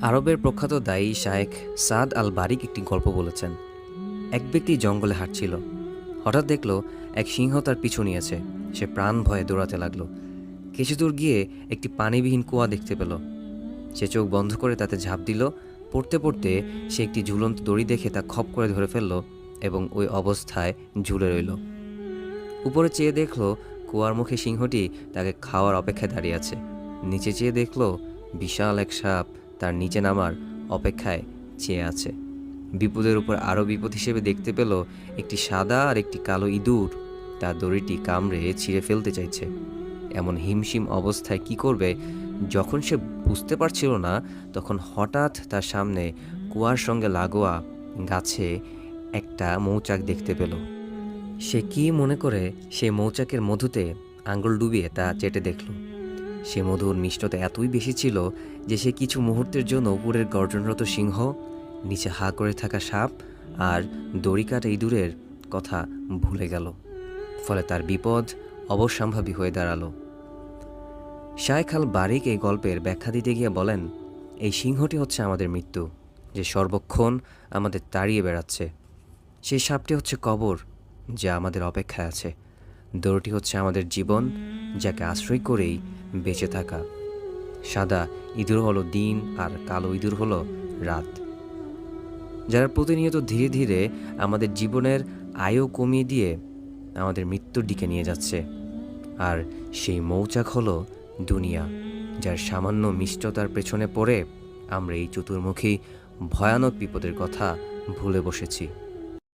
আরবের প্রখ্যাত দায়ী শায়েখ সাদ আল বারিক একটি গল্প বলেছেন। এক ব্যক্তি জঙ্গলে হাঁটছিল। হঠাৎ দেখল এক সিংহ তার পিছু নিয়েছে। সে প্রাণ ভয়ে দৌড়াতে লাগলো। কিছু দূর গিয়ে একটি পানিবিহীন কুয়া দেখতে পেল। সে চোখ বন্ধ করে তাতে ঝাঁপ দিল। পড়তে পড়তে সে একটি ঝুলন্ত দড়ি দেখে তা খপ করে ধরে ফেলল এবং ওই অবস্থায় ঝুলে রইল। উপরে চেয়ে দেখল কুয়ার মুখে সিংহটি তাকে খাওয়ার অপেক্ষায় দাঁড়িয়ে আছে। নিচে চেয়ে দেখল বিশাল এক সাপ তার নিচে নামার অপেক্ষায় চেয়ে আছে। বিপদের উপর আরও বিপদ হিসেবে দেখতে পেল একটি সাদা আর একটি কালো ইঁদুর তার দড়িটি কামড়ে ছিঁড়ে ফেলতে চাইছে। এমন হিমশিম অবস্থায় কি করবে যখন সে বুঝতে পারছিল না, তখন হঠাৎ তার সামনে কুয়ার সঙ্গে লাগোয়া গাছে একটা মৌচাক দেখতে পেল। সে কি মনে করে সে মৌচাকের মধুতে আঙুল ডুবিয়ে তা চেটে দেখল। সে মধুর মিষ্টতা এতই বেশি ছিল যে সে কিছু মুহূর্তের জন্য উপরের গর্জনরত সিংহ, নিচে হা করে থাকা সাপ আর দড়ি কাটা ইঁদুরের কথা ভুলে গেল। ফলে তার বিপদ অবশ্যম্ভাবী হয়ে দাঁড়ালো। শায়েখ আল বারিক এই গল্পের ব্যাখ্যা দিতে গিয়ে বলেন, এই সিংহটি হচ্ছে আমাদের মৃত্যু, যে সর্বক্ষণ আমাদের তাড়িয়ে বেড়াচ্ছে। সেই সাপটি হচ্ছে কবর, যা আমাদের অপেক্ষায় আছে। দড়িটি হচ্ছে আমাদের জীবন, যাকে আশ্রয় করেই বেঁচে থাকা। সাদা ইঁদুর হলো দিন আর কালো ইঁদুর হলো রাত, যারা প্রতিনিয়ত ধীরে ধীরে আমাদের জীবনের আয়ু কমিয়ে দিয়ে আমাদের মৃত্যুর দিকে নিয়ে যাচ্ছে। আর সেই মৌচাক হলো দুনিয়া, যার সামান্য মিষ্টতার পেছনে পড়ে আমরা এই চতুর্মুখী ভয়ানক বিপদের কথা ভুলে বসেছি।